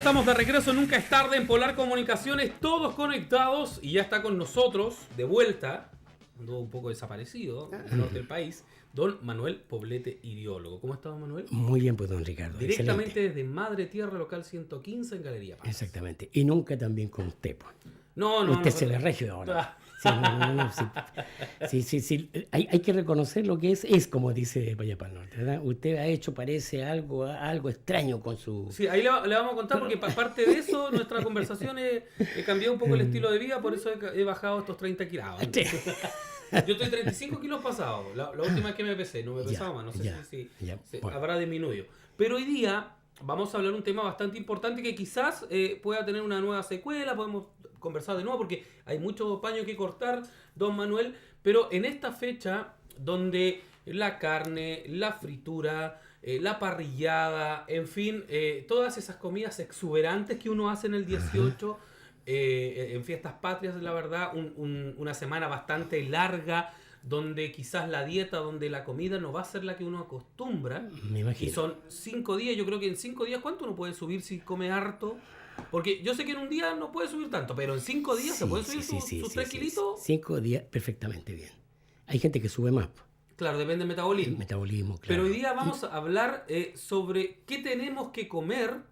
estamos de regreso, nunca es tarde en Polar Comunicaciones, todos conectados y ya está con nosotros, de vuelta, ando un poco desaparecido en el norte del país, don Manuel Poblete, ideólogo. ¿Cómo está, don Manuel? Muy bien, pues, don Ricardo. Directamente Excelente. desde Madre Tierra, local 115 en Galería Paz. Exactamente. Y nunca también con usted, pues. No. Usted se le regio ahora. Sí, no, sí. Hay que reconocer lo que es como dice Vaya para el Norte, ¿verdad? Usted ha hecho, parece, algo extraño con su... Sí, ahí le vamos a contar porque parte de eso, nuestra conversación he cambiado un poco el estilo de vida, por eso he bajado estos 30 kilos. Yo estoy 35 kilos pasados, la última vez que me pesé, no me pesaba más, no sé si bueno, habrá disminuido. Pero hoy día vamos a hablar un tema bastante importante que quizás pueda tener una nueva secuela, podemos conversar de nuevo porque hay mucho paño que cortar, don Manuel, pero en esta fecha donde la carne, la fritura, la parrillada, en fin, todas esas comidas exuberantes que uno hace en el 18, en fiestas patrias, la verdad, una semana bastante larga, donde quizás la dieta, donde la comida no va a ser la que uno acostumbra. Me imagino. Y son 5 días, yo creo que en 5 días, ¿cuánto uno puede subir si come harto? Porque yo sé que en un día no puede subir tanto, pero en 5 días se puede subir sus 3 kilitos. 5 días, perfectamente bien. Hay gente que sube más. Claro, depende del metabolismo. El metabolismo, claro. Pero hoy día vamos a hablar sobre qué tenemos que comer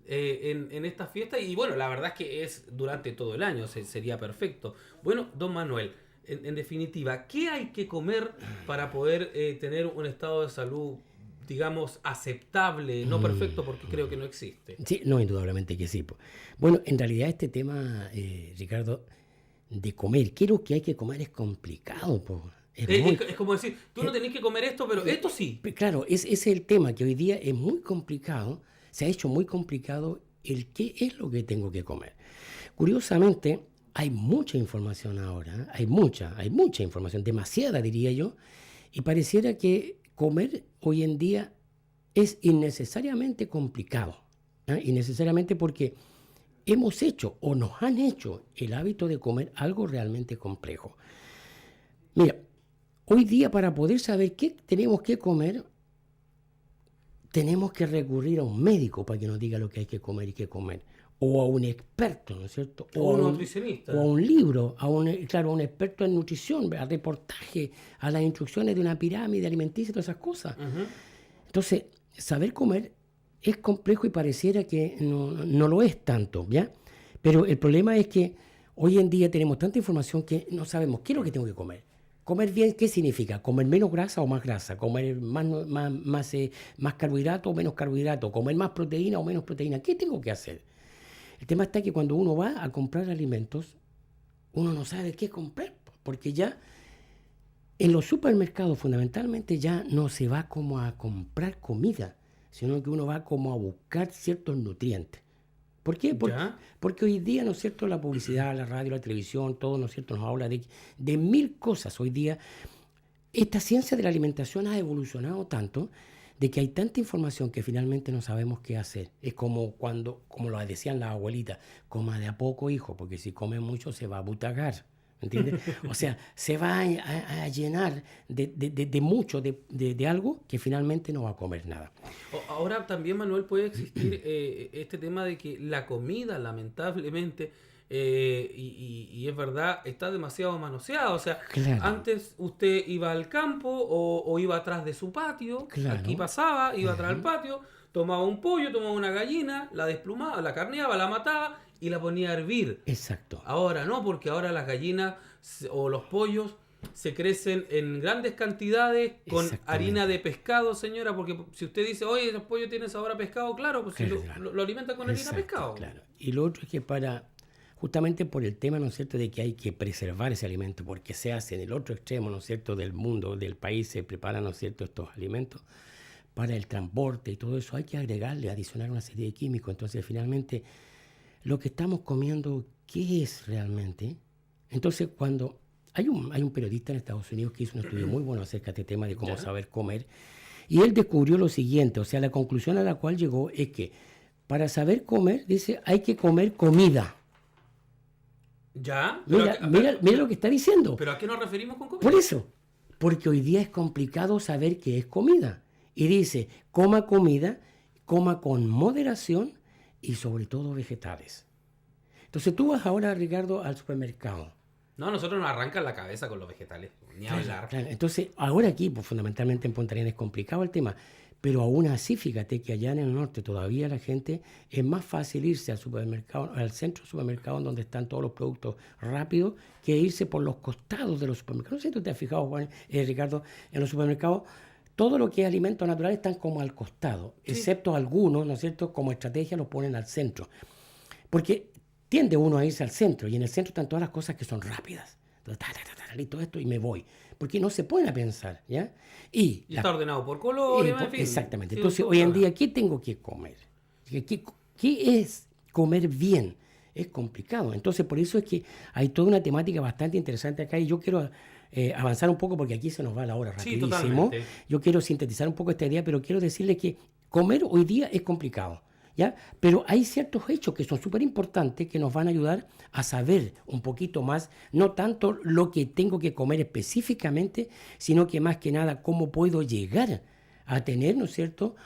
en esta fiesta. Y bueno, la verdad es que es durante todo el año, sería perfecto. Bueno, don Manuel, en definitiva, ¿qué hay que comer para poder tener un estado de salud, digamos, aceptable, no perfecto, porque creo que no existe? Sí, no, indudablemente que sí. Bueno, en realidad este tema, Ricardo, de comer, ¿qué es lo que hay que comer? Es complicado, Es como decir, tú no tenés que comer esto, pero esto sí. Claro, ese es el tema, que hoy día es muy complicado, se ha hecho muy complicado el qué es lo que tengo que comer. Curiosamente, hay mucha información ahora, hay mucha información, demasiada diría yo, y pareciera que comer hoy en día es innecesariamente complicado, innecesariamente porque hemos hecho o nos han hecho el hábito de comer algo realmente complejo. Mira, hoy día para poder saber qué tenemos que comer, tenemos que recurrir a un médico para que nos diga lo que hay que comer y qué comer. O a un experto, ¿no es cierto? O a un nutricionista. O a un libro, a un experto en nutrición, a reportaje, a las instrucciones de una pirámide alimenticia y todas esas cosas. Uh-huh. Entonces, saber comer es complejo y pareciera que no lo es tanto, ¿ya? Pero el problema es que hoy en día tenemos tanta información que no sabemos qué es lo que tengo que comer. Comer bien, ¿qué significa? Comer menos grasa o más grasa, comer más carbohidrato o menos carbohidrato, comer más proteína o menos proteína. ¿Qué tengo que hacer? El tema está que cuando uno va a comprar alimentos, uno no sabe qué comprar, porque ya en los supermercados fundamentalmente ya no se va como a comprar comida, sino que uno va como a buscar ciertos nutrientes. ¿Por qué? Porque hoy día, ¿no es cierto?, la publicidad, la radio, la televisión, todo, ¿no es cierto?, nos habla de mil cosas. Hoy día, esta ciencia de la alimentación ha evolucionado tanto de que hay tanta información que finalmente no sabemos qué hacer. Es como lo decían las abuelitas, coma de a poco, hijo, porque si come mucho se va a butagar. ¿Entiendes? O sea, se va a llenar de mucho, de algo que finalmente no va a comer nada. Ahora también, Manuel, puede existir este tema de que la comida, lamentablemente, y es verdad, está demasiado manoseada. O sea, claro, antes usted iba al campo o iba atrás de su patio, claro, aquí pasaba, iba atrás del patio, tomaba un pollo, tomaba una gallina, la desplumaba, la carneaba, la mataba y la ponía a hervir. Exacto. Ahora no, porque ahora las gallinas o los pollos se crecen en grandes cantidades con harina de pescado, señora, porque si usted dice, oye, el pollo tiene sabor a pescado, claro, pues claro, si lo alimenta con harina de pescado. Claro. Y lo otro es que justamente por el tema, ¿no es cierto?, de que hay que preservar ese alimento, porque se hace en el otro extremo, ¿no es cierto?, del mundo, del país, se preparan, ¿no es cierto?, estos alimentos para el transporte y todo eso, hay que agregarle, adicionar una serie de químicos. Entonces, finalmente, lo que estamos comiendo, ¿qué es realmente? Entonces, cuando hay un periodista en Estados Unidos que hizo un estudio muy bueno acerca de este tema de cómo saber comer, y él descubrió lo siguiente, o sea, la conclusión a la cual llegó es que para saber comer, dice, hay que comer comida. ¿Ya? Mira lo que está diciendo. ¿Pero a qué nos referimos con comida? Por eso, porque hoy día es complicado saber qué es comida. Y dice, coma comida, coma con moderación y sobre todo vegetales. Entonces tú vas ahora, Ricardo, al supermercado. No, nosotros nos arrancan la cabeza con los vegetales, ni hablar. Claro. Entonces, ahora aquí, pues fundamentalmente en Punta Arenas es complicado el tema, pero aún así, fíjate que allá en el norte todavía la gente es más fácil irse al supermercado, al centro de supermercado donde están todos los productos rápidos, que irse por los costados de los supermercados. No sé si tú te has fijado, Juan, Ricardo, en los supermercados, todo lo que es alimentos naturales están como al costado, Sí. excepto algunos, ¿no es cierto? Como estrategia los ponen al centro. Porque tiende uno a irse al centro y en el centro están todas las cosas que son rápidas. Entonces, listo esto y me voy. Porque no se ponen a pensar, ¿ya? Y está ordenado por colores, en fin. Exactamente. Sí, Entonces, sí, hoy en claro. día, ¿qué tengo que comer? ¿Qué es comer bien? Es complicado. Entonces, por eso es que hay toda una temática bastante interesante acá y yo quiero avanzar un poco porque aquí se nos va la hora Sí, rapidísimo. totalmente. Yo quiero sintetizar un poco esta idea, pero quiero decirles que comer hoy día es complicado, ¿ya? Pero hay ciertos hechos que son súper importantes que nos van a ayudar a saber un poquito más, no tanto lo que tengo que comer específicamente, sino que más que nada cómo puedo llegar a tener, ¿no es cierto?,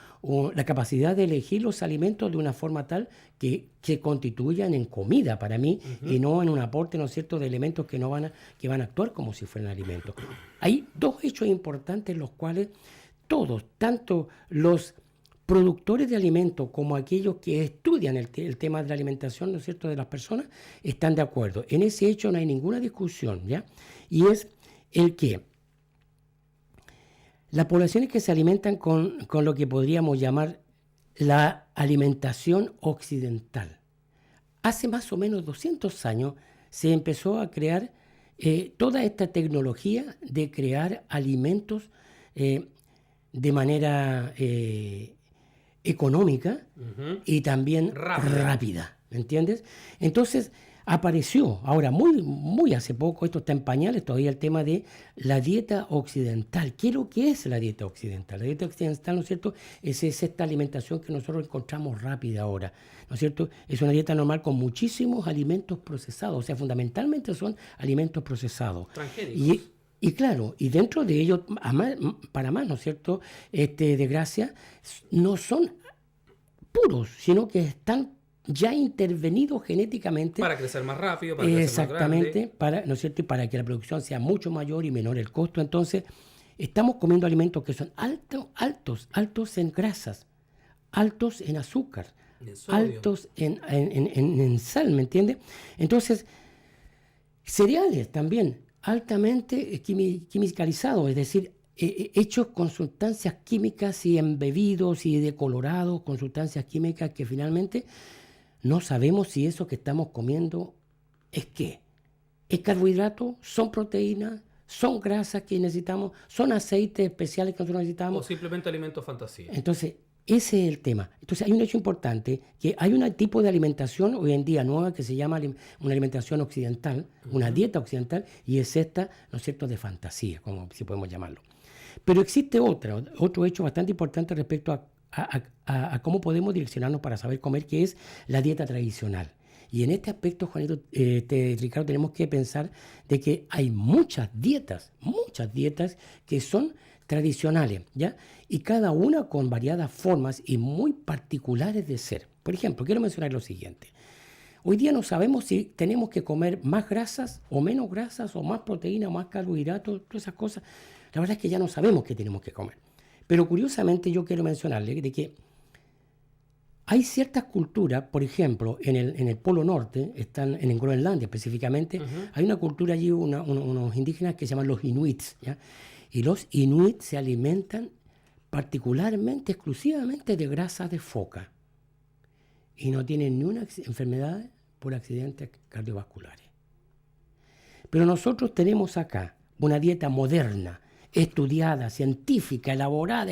la capacidad de elegir los alimentos de una forma tal que se constituyan en comida para mí y no en un aporte, ¿no es cierto?, de elementos que van a actuar como si fueran alimentos. Hay dos hechos importantes los cuales todos, tanto los productores de alimentos como aquellos que estudian el tema de la alimentación, ¿no es cierto?, de las personas, están de acuerdo. En ese hecho no hay ninguna discusión, ¿ya? Y es el que las poblaciones que se alimentan con lo que podríamos llamar la alimentación occidental. Hace más o menos 200 años se empezó a crear toda esta tecnología de crear alimentos de manera económica y también rápida, ¿me entiendes? Entonces apareció, ahora muy hace poco, esto está en pañales todavía, el tema de la dieta occidental. ¿Qué es lo que es la dieta occidental? La dieta occidental, ¿no es cierto?, es esta alimentación que nosotros encontramos rápida ahora, ¿no es cierto? Es una dieta normal con muchísimos alimentos procesados, o sea, fundamentalmente son alimentos procesados. Transgénicos. Y claro, y dentro de ellos, para más, ¿no es cierto?, de gracia, no son puros, sino que están ya intervenidos genéticamente. Para crecer más rápido, para crecer más grande. Exactamente, ¿no es cierto?, y para que la producción sea mucho mayor y menor el costo. Entonces, estamos comiendo alimentos que son altos en grasas, altos en azúcar, altos en sal, ¿me entiendes? Entonces, cereales también, altamente quimicalizados, es decir, hechos con sustancias químicas y embebidos y decolorados con sustancias químicas que finalmente no sabemos si eso que estamos comiendo es qué. ¿Es carbohidrato? ¿Son proteínas? ¿Son grasas que necesitamos? ¿Son aceites especiales que nosotros necesitamos? O simplemente alimentos fantasía. Entonces, ese es el tema. Entonces, hay un hecho importante, que hay un tipo de alimentación hoy en día nueva que se llama una alimentación occidental, una dieta occidental, y es esta, ¿no es cierto?, de fantasía, como si podemos llamarlo. Pero existe otro hecho bastante importante respecto a cómo podemos direccionarnos para saber comer, que es la dieta tradicional. Y en este aspecto, Juanito, Ricardo, tenemos que pensar de que hay muchas dietas que son tradicionales, ¿ya? Y cada una con variadas formas y muy particulares de ser. Por ejemplo, quiero mencionar lo siguiente. Hoy día no sabemos si tenemos que comer más grasas o menos grasas o más proteína o más carbohidratos, todas esas cosas. La verdad es que ya no sabemos qué tenemos que comer. Pero curiosamente yo quiero mencionarle de que hay ciertas culturas, por ejemplo, en el Polo Norte, están en Groenlandia específicamente, hay una cultura allí, unos indígenas que se llaman los inuits, ¿ya? Y los inuits se alimentan particularmente, exclusivamente de grasa de foca. Y no tienen ni una enfermedad por accidentes cardiovasculares. Pero nosotros tenemos acá una dieta moderna, estudiada, científica, elaborada,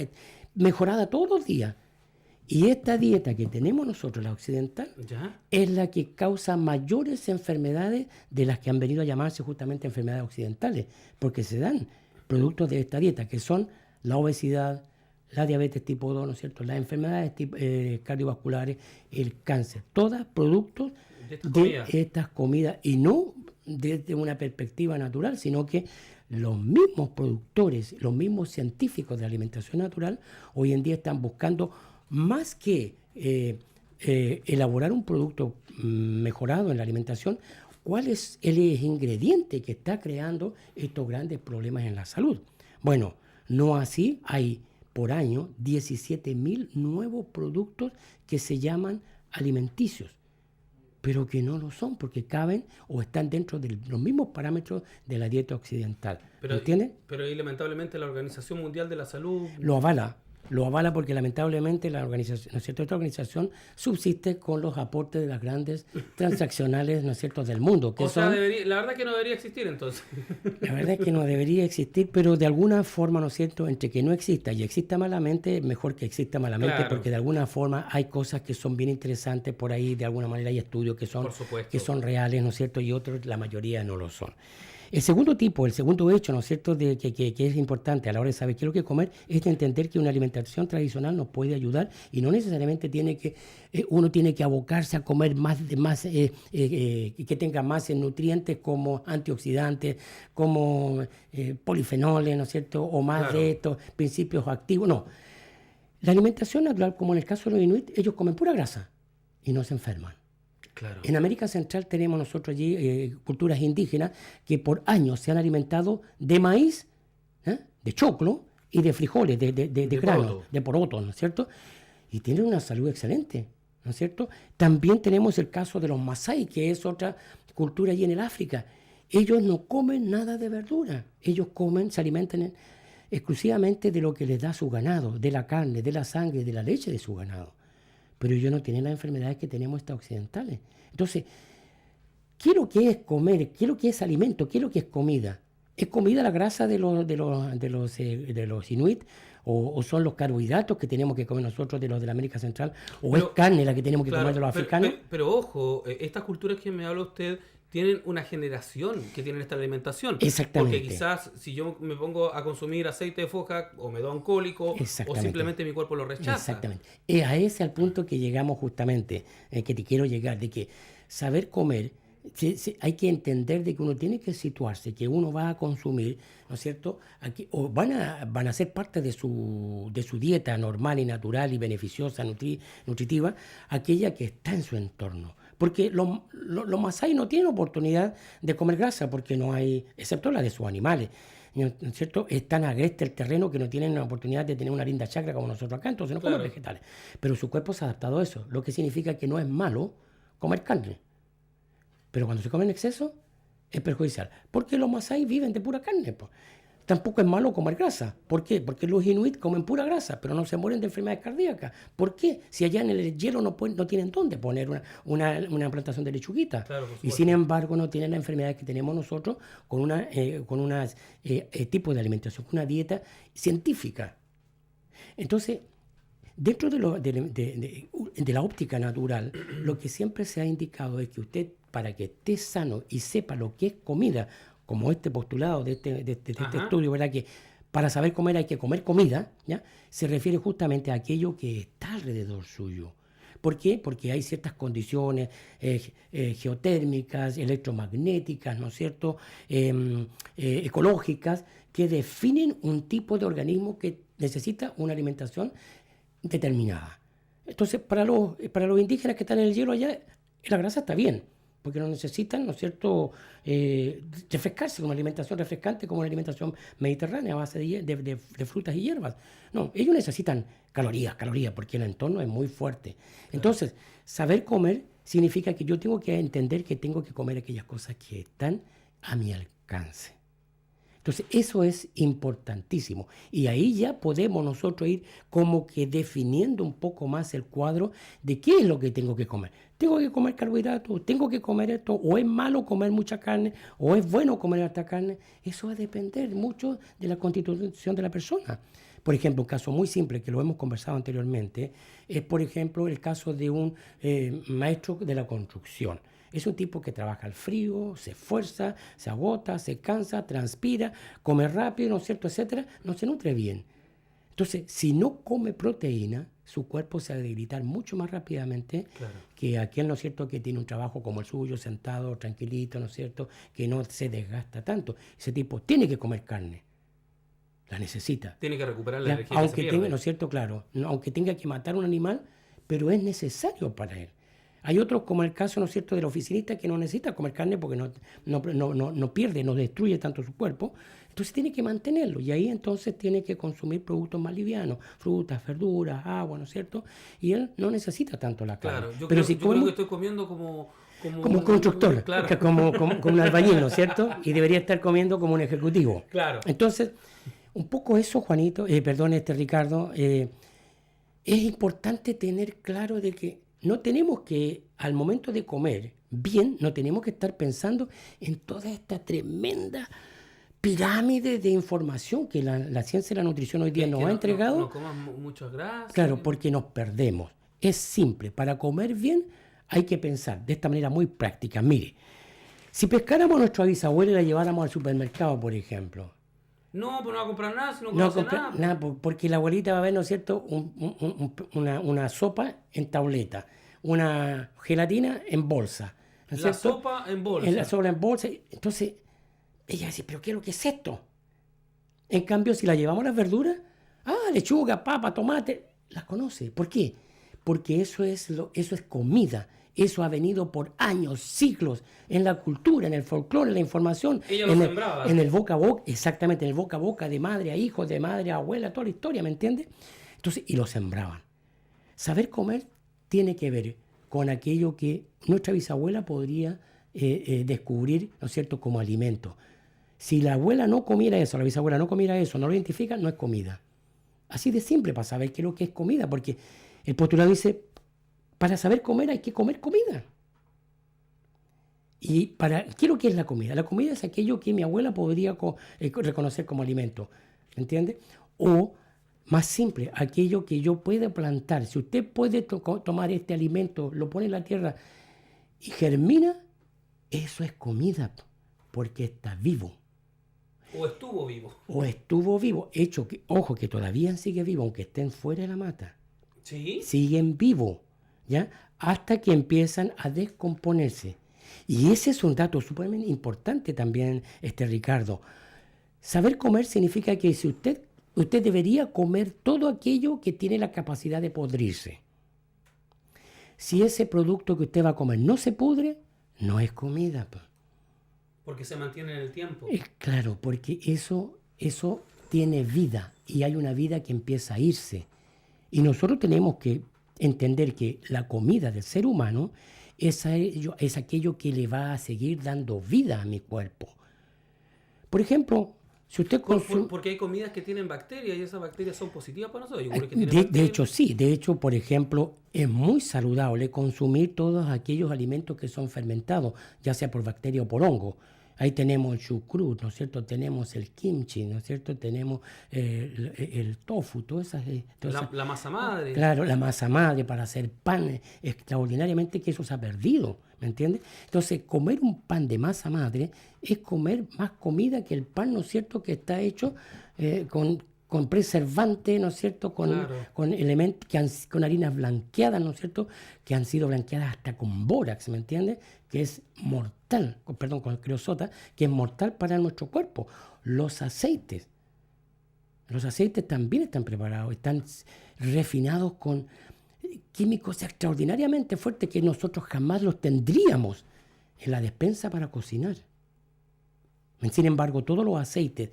mejorada todos los días. Y esta dieta que tenemos nosotros, la occidental, ¿Ya? es la que causa mayores enfermedades de las que han venido a llamarse justamente enfermedades occidentales, porque se dan productos de esta dieta, que son la obesidad, la diabetes tipo 2, ¿no es cierto?, las enfermedades cardiovasculares, el cáncer, todas productos de estas comidas, y no desde una perspectiva natural, sino que los mismos productores, los mismos científicos de alimentación natural, hoy en día están buscando más que elaborar un producto mejorado en la alimentación, ¿cuál es el ingrediente que está creando estos grandes problemas en la salud? Bueno, no así, hay por año 17.000 nuevos productos que se llaman alimenticios, pero que no lo son porque caben o están dentro de los mismos parámetros de la dieta occidental. ¿Entiendes? Pero ahí lamentablemente la Organización Mundial de la Salud Lo avala porque lamentablemente la organización, ¿no es cierto? Esta organización subsiste con los aportes de las grandes transaccionales, ¿no es cierto?, del mundo. O sea, la verdad es que no debería existir entonces. La verdad es que no debería existir, pero de alguna forma, ¿no es cierto?, entre que no exista y exista malamente, mejor que exista malamente, claro, porque de alguna forma hay cosas que son bien interesantes por ahí, de alguna manera hay estudios que son reales, ¿no es cierto?, y otros, la mayoría no lo son. El segundo hecho, ¿no es cierto?, que es importante a la hora de saber qué es lo que comer, es de entender que una alimentación tradicional nos puede ayudar y no necesariamente uno tiene que abocarse a comer que tenga más nutrientes como antioxidantes, como polifenoles, ¿no es cierto?, o más, claro, de estos principios activos. No. La alimentación natural, como en el caso de los inuit, ellos comen pura grasa y no se enferman. Claro. En América Central tenemos nosotros allí culturas indígenas que por años se han alimentado de maíz, de choclo y de frijoles, de grano, de poroto, ¿no es cierto? Y tienen una salud excelente, ¿no es cierto? También tenemos el caso de los masái, que es otra cultura allí en el África. Ellos no comen nada de verdura, ellos se alimentan exclusivamente de lo que les da su ganado, de la carne, de la sangre, de la leche de su ganado. Pero ellos no tienen las enfermedades que tenemos estas occidentales. Entonces, ¿qué es lo que es comer? ¿Qué es lo que es alimento? ¿Qué es lo que es comida? ¿Es comida la grasa de los inuit? ¿O son los carbohidratos que tenemos que comer nosotros de los de la América Central? ¿O es carne la que tenemos que comer de los africanos? Pero ojo, estas culturas que me habla usted tienen una generación que tienen esta alimentación. Exactamente. Porque quizás si yo me pongo a consumir aceite de foja o me da un cólico o simplemente mi cuerpo lo rechaza. Exactamente. Es a ese al punto que llegamos justamente, que te quiero llegar, de que saber comer, hay que entender de que uno tiene que situarse, que uno va a consumir, ¿no es cierto?, o van a ser parte de su dieta normal y natural y beneficiosa, nutritiva, aquella que está en su entorno. Porque los masái no tienen oportunidad de comer grasa porque no hay, excepto la de sus animales, ¿no es cierto? Es tan agreste el terreno que no tienen la oportunidad de tener una linda chacra como nosotros acá, entonces no comen vegetales. Pero su cuerpo se ha adaptado a eso, lo que significa que no es malo comer carne. Pero cuando se come en exceso es perjudicial. Porque los masái viven de pura carne, pues. Tampoco es malo comer grasa. ¿Por qué? Porque los inuit comen pura grasa, pero no se mueren de enfermedades cardíacas. ¿Por qué? Si allá en el hielo no tienen dónde poner una plantación de lechuguita. Claro, y sin embargo no tienen las enfermedades que tenemos nosotros con un tipo de alimentación, con una dieta científica. Entonces, dentro de la óptica natural, lo que siempre se ha indicado es que usted, para que esté sano y sepa lo que es comida, como este postulado de este estudio, ¿verdad?, que para saber comer hay que comer comida, ¿ya?, se refiere justamente a aquello que está alrededor suyo. ¿Por qué? Porque hay ciertas condiciones geotérmicas, electromagnéticas, ¿no es cierto?, ecológicas, que definen un tipo de organismo que necesita una alimentación determinada. Entonces, para los indígenas que están en el hielo allá, la grasa está bien, porque no necesitan, ¿no es cierto?, refrescarse, una alimentación refrescante como una alimentación mediterránea a base de frutas y hierbas. No, ellos necesitan calorías, porque el entorno es muy fuerte. Entonces, saber comer significa que yo tengo que entender que tengo que comer aquellas cosas que están a mi alcance. Entonces, eso es importantísimo. Y ahí ya podemos nosotros ir como que definiendo un poco más el cuadro de qué es lo que tengo que comer. Tengo que comer carbohidratos, tengo que comer esto, o es malo comer mucha carne, o es bueno comer harta carne. Eso va a depender mucho de la constitución de la persona. Por ejemplo, un caso muy simple que lo hemos conversado anteriormente es, por ejemplo, el caso de un maestro de la construcción. Es un tipo que trabaja al frío, se esfuerza, se agota, se cansa, transpira, come rápido, ¿no es cierto?, etcétera, no se nutre bien. Entonces, si no come proteína, su cuerpo se va a debilitar mucho más rápidamente que aquel, ¿no es cierto?, que tiene un trabajo como el suyo, sentado, tranquilito, ¿no es cierto?, que no se desgasta tanto. Ese tipo tiene que comer carne. La necesita. Tiene que recuperar la energía aunque que se tenga, ¿no es cierto?, claro, aunque tenga que matar un animal, pero es necesario para él. Hay otros, como el caso, ¿no es cierto?, del oficinista que no necesita comer carne porque no pierde, no destruye tanto su cuerpo. Entonces tiene que mantenerlo y ahí entonces tiene que consumir productos más livianos, frutas, verduras, agua, ¿no es cierto? Y él no necesita tanto la carne. Claro, yo Pero creo que estoy comiendo como un constructor, claro. como un albañil, ¿no es cierto? Y debería estar comiendo como un ejecutivo. Claro. Entonces, un poco eso, Juanito, Ricardo, es importante tener claro de que no tenemos que, al momento de comer bien, no tenemos que estar pensando en toda esta tremenda pirámide de información que la ciencia de la nutrición hoy día nos ha entregado. No comas muchas grasas. Claro, porque nos perdemos. Es simple, para comer bien hay que pensar de esta manera muy práctica. Mire, si pescáramos a nuestra bisabuela y la lleváramos al supermercado, por ejemplo. No, pues no va a comprar nada si no No conoce nada. Porque la abuelita va a ver, ¿no es cierto?, una sopa en tableta, una gelatina en bolsa. ¿No es La cierto? sopa en bolsa. La sopa en bolsa. Entonces, ella dice, ¿pero qué es lo que es esto? En cambio, si la llevamos a las verduras, lechuga, papa, tomate, las conoce. ¿Por qué? Porque eso es comida. Eso ha venido por años, siglos, en la cultura, en el folclore, en la información. Ella lo sembraba. En el boca a boca, exactamente, en el boca a boca de madre a hijo, de madre a abuela, toda la historia, ¿me entiendes? Entonces, y lo sembraban. Saber comer tiene que ver con aquello que nuestra bisabuela podría descubrir, ¿no es cierto?, como alimento. Si la abuela no comiera eso, la bisabuela no comiera eso, no lo identifica, no es comida. Así de simple para saber qué es lo que es comida, porque el postulado dice, para saber comer hay que comer comida. ¿Qué es lo que es la comida? La comida es aquello que mi abuela podría reconocer como alimento, ¿entiende? O, más simple, aquello que yo pueda plantar. Si usted puede tomar este alimento, lo pone en la tierra y germina, eso es comida, porque está vivo. O estuvo vivo. O estuvo vivo. Ojo, que todavía sigue vivo, aunque estén fuera de la mata. ¿Sí? Siguen vivos, ¿ya? Hasta que empiezan a descomponerse. Y ese es un dato súper importante también, Ricardo. Saber comer significa que si usted debería comer todo aquello que tiene la capacidad de podrirse. Si ese producto que usted va a comer no se pudre, no es comida. Porque se mantiene en el tiempo. Claro, porque eso tiene vida y hay una vida que empieza a irse. Y nosotros tenemos que entender que la comida del ser humano es aquello que le va a seguir dando vida a mi cuerpo. Por ejemplo, si usted consume... Porque hay comidas que tienen bacterias y esas bacterias son positivas para nosotros. De hecho, sí. De hecho, por ejemplo, es muy saludable consumir todos aquellos alimentos que son fermentados, ya sea por bacteria o por hongo. Ahí tenemos el chucrut, ¿no es cierto? Tenemos el kimchi, ¿no es cierto? Tenemos el tofu, la masa madre. Claro, la masa madre para hacer pan. Extraordinariamente que eso se ha perdido, ¿me entiendes? Entonces, comer un pan de masa madre es comer más comida que el pan, ¿no es cierto?, que está hecho con preservante, ¿no es cierto?, con elementos, con harinas blanqueadas, ¿no es cierto?, que han sido blanqueadas hasta con bórax, ¿me entiendes?, que es mortal, con creosota, que es mortal para nuestro cuerpo. Los aceites también están preparados, están refinados con químicos extraordinariamente fuertes que nosotros jamás los tendríamos en la despensa para cocinar. Sin embargo, todos los aceites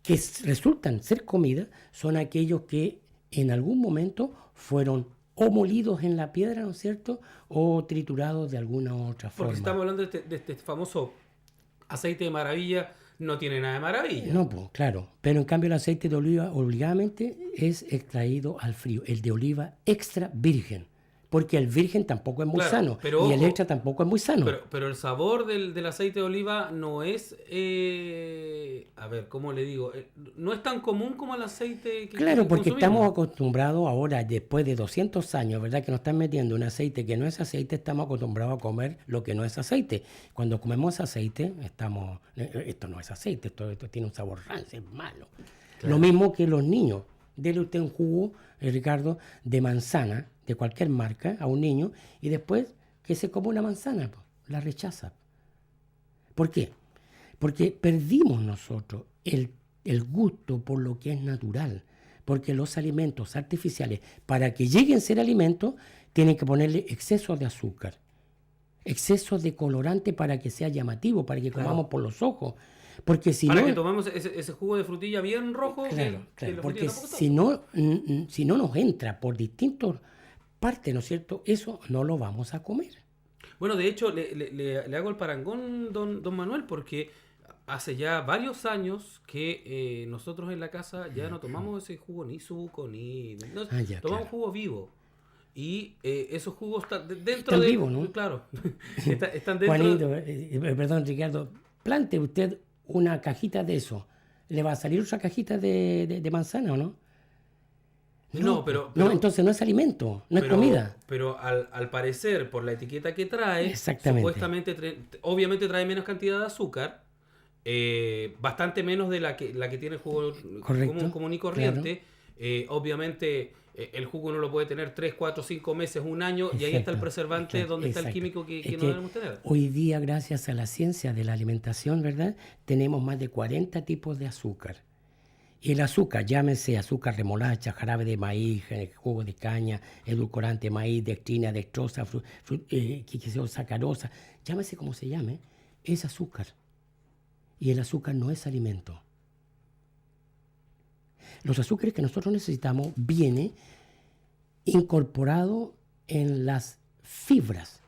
que resultan ser comida son aquellos que en algún momento fueron o molidos en la piedra, ¿no es cierto?, o triturados de alguna otra forma. Porque estamos hablando de este famoso aceite de maravilla, no tiene nada de maravilla. No, pues claro, pero en cambio el aceite de oliva obligadamente es extraído al frío, el de oliva extra virgen. Porque el virgen tampoco es muy sano, y el extra tampoco es muy sano. Pero el sabor del aceite de oliva no es, a ver, ¿cómo le digo? No es tan común como el aceite que claro, porque consumimos. estamos acostumbrados ahora, después de 200 años, ¿verdad?, que nos están metiendo un aceite que no es aceite, estamos acostumbrados a comer lo que no es aceite. Cuando comemos aceite, esto no es aceite, esto tiene un sabor rancio, es malo. Claro. Lo mismo que los niños. Dele usted un jugo, Ricardo, de manzana, de cualquier marca, a un niño, y después que se coma una manzana, la rechaza. ¿Por qué? Porque perdimos nosotros el gusto por lo que es natural, Porque los alimentos artificiales, para que lleguen a ser alimentos, tienen que ponerle exceso de azúcar, exceso de colorante para que sea llamativo, para que comamos por los ojos. Porque si Para no, que tomemos ese jugo de frutilla bien rojo. claro, que la porque frutilla si no nos entra por distintas partes, ¿no es cierto? Eso no lo vamos a comer. Bueno, de hecho, le hago el parangón, don Manuel, porque hace ya varios años que nosotros en la casa ya no tomamos ese jugo ni suco, tomamos claro. jugo vivo. Y esos jugos están dentro Están de... vivos, ¿no? Claro, están dentro... Juanito, perdón, Ricardo, plante usted una cajita de eso. ¿Le va a salir otra cajita de manzana o no? No, pero entonces no es alimento, no es comida. Pero al parecer, por la etiqueta que trae, Exactamente. supuestamente, obviamente trae menos cantidad de azúcar, bastante menos de la que tiene el jugo común y corriente. Claro. Obviamente, el jugo no lo puede tener 3, 4, 5 meses, un año, y ahí está el preservante, donde está el químico que no debemos tener. Hoy día, gracias a la ciencia de la alimentación, ¿verdad? Tenemos más de 40 tipos de azúcar. Y el azúcar, llámese azúcar remolacha, jarabe de maíz, jugo de caña, edulcorante de maíz, dextrina, dextrosa, sacarosa, llámese como se llame, es azúcar. Y el azúcar no es alimento. Los azúcares que nosotros necesitamos vienen incorporados en las fibras,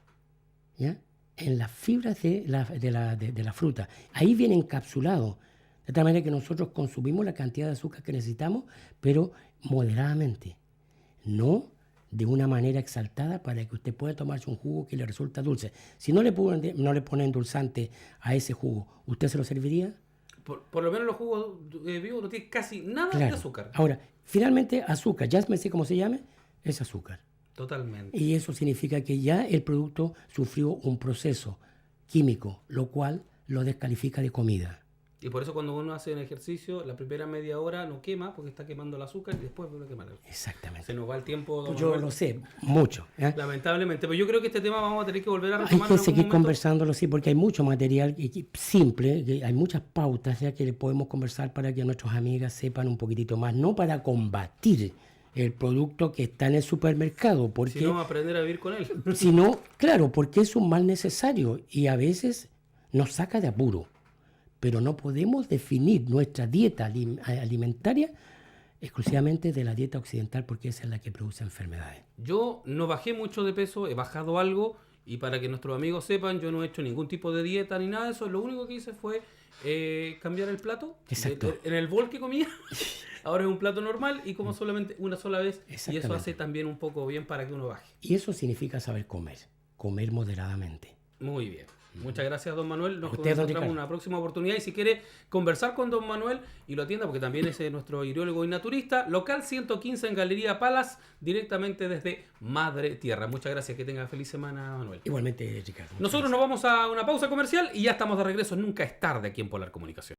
¿ya? En las fibras de la fruta. Ahí viene encapsulado. De tal manera que nosotros consumimos la cantidad de azúcar que necesitamos, pero moderadamente. No de una manera exaltada para que usted pueda tomarse un jugo que le resulta dulce. Si no le pone endulzante a ese jugo, ¿usted se lo serviría? Por lo menos los jugos vivos no tienen casi nada de azúcar. Ahora, finalmente, azúcar, ya me sé cómo se llame, es azúcar. Totalmente. Y eso significa que ya el producto sufrió un proceso químico, lo cual lo descalifica de comida. Y por eso cuando uno hace un ejercicio, la primera media hora no quema porque está quemando el azúcar y después vuelve a quemar. Exactamente. Se nos va el tiempo. Pues yo lo sé, mucho. Lamentablemente, pero yo creo que este tema vamos a tener que volver a retomar. Hay que seguir conversándolo, sí, porque hay mucho material simple, hay muchas pautas ya que le podemos conversar para que nuestras amigas sepan un poquitito más, no para combatir el producto que está en el supermercado, porque sino aprender a vivir con él. Sino, claro, porque es un mal necesario y a veces nos saca de apuro. Pero no podemos definir nuestra dieta alimentaria exclusivamente de la dieta occidental porque esa es la que produce enfermedades. Yo no bajé mucho de peso, he bajado algo y para que nuestros amigos sepan, yo no he hecho ningún tipo de dieta ni nada de eso. Lo único que hice fue cambiar el plato. Exacto. En el bol que comía, ahora es un plato normal y como solamente una sola vez. Y eso hace también un poco bien para que uno baje. Y eso significa saber comer moderadamente. Muy bien. Muchas gracias, don Manuel. Nos encontramos en una próxima oportunidad. Y si quiere conversar con don Manuel y lo atienda, porque también es nuestro iriólogo y naturista, local 115 en Galería Palas, directamente desde Madre Tierra. Muchas gracias. Que tenga feliz semana, Manuel. Igualmente, Ricardo. Nosotros nos vamos a una pausa comercial y ya estamos de regreso. Nunca es tarde aquí en Polar Comunicación.